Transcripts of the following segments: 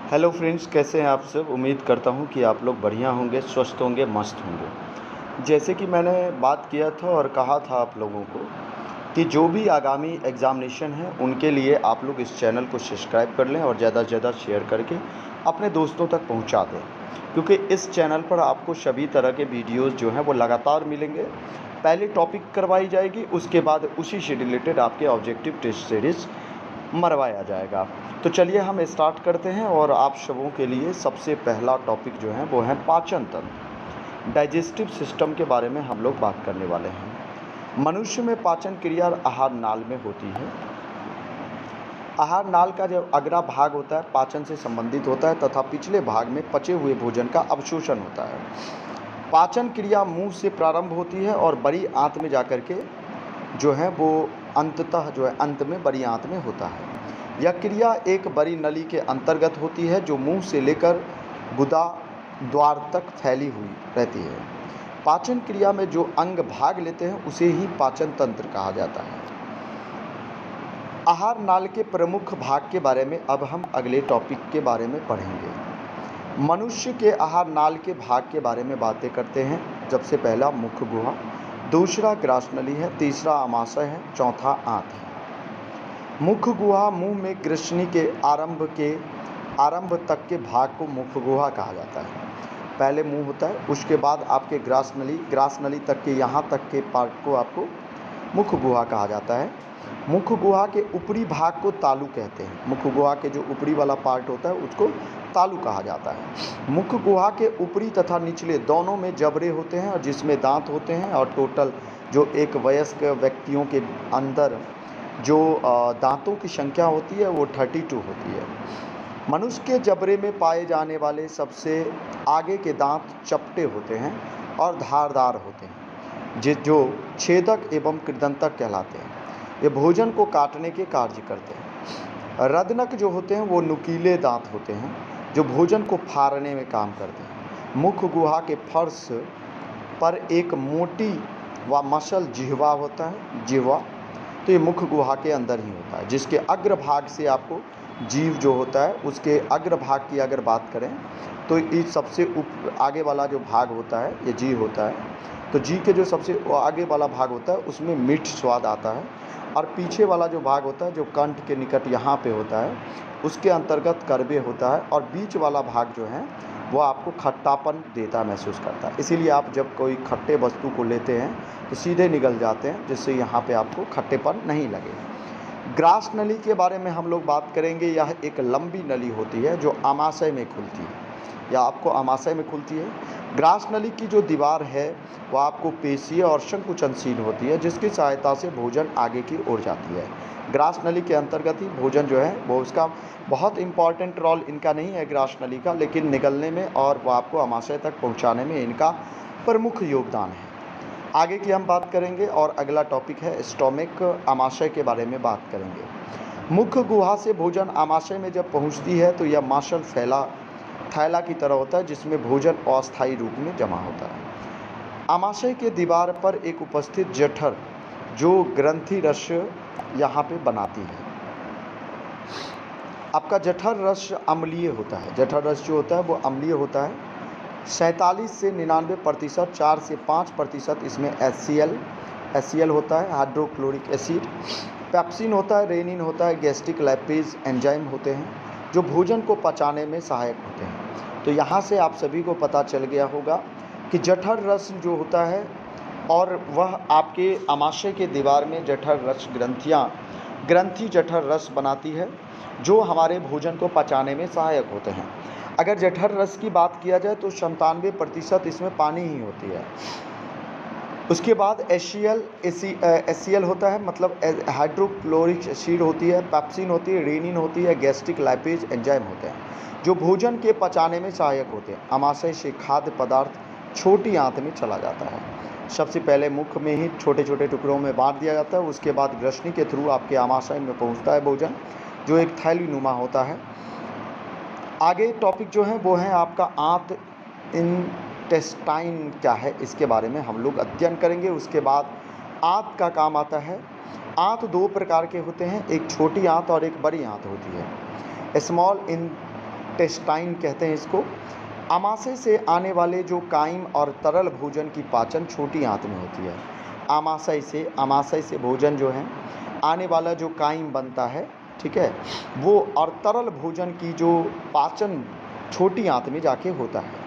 Hello friends, कैसे हैं आप सब। उम्मीद करता हूं कि आप लोग बढ़िया होंगे, स्वस्थ होंगे, मस्त होंगे। जैसे कि मैंने बात किया था और कहा था आप लोगों को कि जो भी आगामी एग्ज़ामिनेशन है उनके लिए आप लोग इस चैनल को सब्सक्राइब कर लें और ज़्यादा से ज़्यादा शेयर करके अपने दोस्तों तक पहुंचा दें, क्योंकि इस चैनल पर आपको सभी तरह के वीडियोज़ जो हैं वो लगातार मिलेंगे। पहले टॉपिक करवाई जाएगी, उसके बाद उसी से रिलेटेड आपके ऑब्जेक्टिव टेस्ट सीरीज़ मरवाया जाएगा। तो चलिए हम स्टार्ट करते हैं और आप सबों के लिए सबसे पहला टॉपिक जो है वो है पाचन तंत्र, डाइजेस्टिव सिस्टम के बारे में हम लोग बात करने वाले हैं। मनुष्य में पाचन क्रिया आहार नाल में होती है। आहार नाल का जो अगला भाग होता है पाचन से संबंधित होता है तथा पिछले भाग में पचे हुए भोजन का अवशोषण होता है। पाचन क्रिया मुंह से प्रारंभ होती है और बड़ी आंत में जाकर के जो है वो अंततः जो है अंत में बड़ी आंत में होता है। यह क्रिया एक बड़ी नली के अंतर्गत होती है जो मुंह से लेकर गुदा द्वार तक फैली हुई रहती है। पाचन क्रिया में जो अंग भाग लेते हैं उसे ही पाचन तंत्र कहा जाता है। आहार नाल के प्रमुख भाग के बारे में अब हम अगले टॉपिक के बारे में पढ़ेंगे। मनुष्य के आहार नाल के भाग के बारे में बातें करते हैं। सबसे पहला मुख गुहा, दूसरा ग्रासनली है, तीसरा आमाशय है, चौथा आंत है। मुख गुहा मुंह में ग्रसनी के आरंभ तक के भाग को मुख गुहा कहा जाता है। पहले मुंह होता है, उसके बाद आपके ग्रासनली तक के यहाँ तक के पार्ट को आपको मुख गुहा कहा जाता है। मुख गुहा के ऊपरी भाग को तालु कहते हैं। मुख गुहा के जो ऊपरी वाला पार्ट होता है उसको तालु कहा जाता है। मुख गुहा के ऊपरी तथा निचले दोनों में जबड़े होते हैं और जिसमें दांत होते हैं, और टोटल जो एक वयस्क व्यक्तियों के अंदर जो दांतों की संख्या होती है वो 32 होती है। मनुष्य के जबड़े में पाए जाने वाले सबसे आगे के दांत चपटे होते हैं और धारदार होते हैं, जो छेदक एवं कृदंतक कहलाते हैं। ये भोजन को काटने के कार्य करते हैं। रदनक जो होते हैं वो नुकीले दांत होते हैं जो भोजन को फाड़ने में काम करते हैं। मुख गुहा के फर्श पर एक मोटी व मसल जिह्वा होता है। जिह्वा तो ये मुख गुहा के अंदर ही होता है, जिसके अग्रभाग से आपको जीव जो होता है उसके अग्रभाग की अगर बात करें तो इस सबसे आगे वाला जो भाग होता है ये जी होता है। तो जी के जो सबसे आगे वाला भाग होता है उसमें मीठ स्वाद आता है, और पीछे वाला जो भाग होता है जो कंठ के निकट यहाँ पे होता है उसके अंतर्गत करबे होता है, और बीच वाला भाग जो है वो आपको खट्टापन देता महसूस करता है। इसीलिए आप जब कोई खट्टे वस्तु को लेते हैं तो सीधे निगल जाते हैं, जिससे यहाँ पे आपको खट्टेपन नहीं लगे। ग्रास नली के बारे में हम लोग बात करेंगे। यह एक लंबी नली होती है जो आमाशय में खुलती है, या आपको आमाशय में खुलती है। ग्रास नली की जो दीवार है वो आपको पेशीय और संकुचनशील होती है, जिसकी सहायता से भोजन आगे की ओर जाती है। ग्रास नली के अंतर्गत ही भोजन जो है वो उसका बहुत इंपॉर्टेंट रोल इनका नहीं है ग्रास नली का, लेकिन निगलने में और वो आपको आमाशय तक पहुंचाने में इनका प्रमुख योगदान है। आगे की हम बात करेंगे और अगला टॉपिक है स्टोमिक, आमाशय के बारे में बात करेंगे। मुख गुहा से भोजन आमाशय में जब पहुंचती है तो यह मांसल थैला की तरह होता है, जिसमें भोजन अस्थायी रूप में जमा होता है। आमाशय के दीवार पर एक उपस्थित जठर जो ग्रंथि रस यहाँ पे बनाती है। आपका जठर रस अम्लीय होता है। जठर रस जो होता है वो अम्लीय होता है। 47 से 99%, 4 से 5% इसमें HCl होता है, हाइड्रोक्लोरिक एसिड, पेप्सिन होता है, रेनिन होता है, गैस्ट्रिक लैपेज एंजाइम होते हैं जो भोजन को पचाने में सहायक होते हैं। तो यहाँ से आप सभी को पता चल गया होगा कि जठर रस जो होता है और वह आपके आमाशय के दीवार में जठर रस ग्रंथि जठर रस बनाती है जो हमारे भोजन को पचाने में सहायक होते हैं। अगर जठर रस की बात किया जाए तो 97% इसमें पानी ही होती है। उसके बाद HCl होता है, मतलब हाइड्रोक्लोरिक एसिड होती है, पेप्सिन होती है, रेनिन होती है, गैस्ट्रिक लाइपेज एंजाइम होते हैं जो भोजन के पचाने में सहायक होते हैं। आमाशय से खाद्य पदार्थ छोटी आंत में चला जाता है। सबसे पहले मुख में ही छोटे छोटे टुकड़ों में बांट दिया जाता है, उसके बाद ग्रसनी के थ्रू आपके आमाशय में पहुंचता है भोजन, जो एक थैली नुमा होता है। आगे टॉपिक जो है वो है आपका आंत, इंटेस्टाइन क्या है इसके बारे में हम लोग अध्ययन करेंगे। उसके बाद आंत का काम आता है। आंत दो प्रकार के होते हैं, एक छोटी आंत और एक बड़ी आंत होती है। स्मॉल टेस्टाइन कहते हैं इसको। आमाशय से आने वाले जो कायम और तरल भोजन की पाचन छोटी आंत में होती है। आमाशय से भोजन जो है आने वाला जो कायम बनता है, ठीक है, वो और तरल भोजन की जो पाचन छोटी आंत में जाके होता है।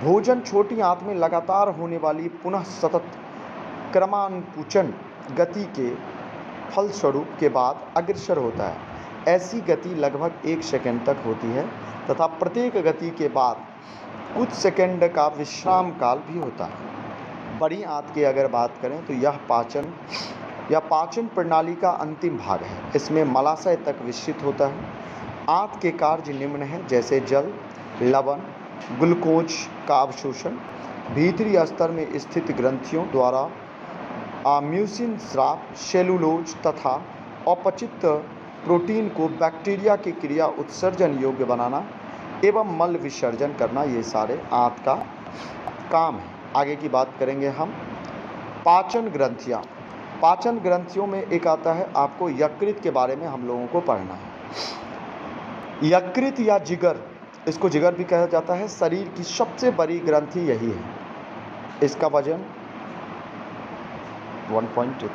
भोजन छोटी आंत में लगातार होने वाली पुनः सतत क्रमानुकुचन गति के फलस्वरूप के बाद अग्रसर होता है। ऐसी गति लगभग 1 सेकंड तक होती है तथा प्रत्येक गति के बाद कुछ सेकंड का विश्राम काल भी होता है। बड़ी आंत की अगर बात करें तो यह पाचन प्रणाली का अंतिम भाग है। इसमें मलाशय तक विस्तृत होता है। आंत के कार्य निम्न हैं, जैसे जल, लवण, ग्लूकोज का अवशोषण, भीतरी स्तर में स्थित ग्रंथियों द्वारा म्यूसिन स्राव, सेलुलोज तथा अपचित प्रोटीन को बैक्टीरिया की क्रिया उत्सर्जन योग्य बनाना एवं मल विसर्जन करना, ये सारे आंत का काम है। आगे की बात करेंगे हम पाचन ग्रंथियाँ। पाचन ग्रंथियों में एक आता है, आपको यकृत के बारे में हम लोगों को पढ़ना है। यकृत या जिगर, इसको जिगर भी कहा जाता है, शरीर की सबसे बड़ी ग्रंथि यही है। इसका वजन 1.2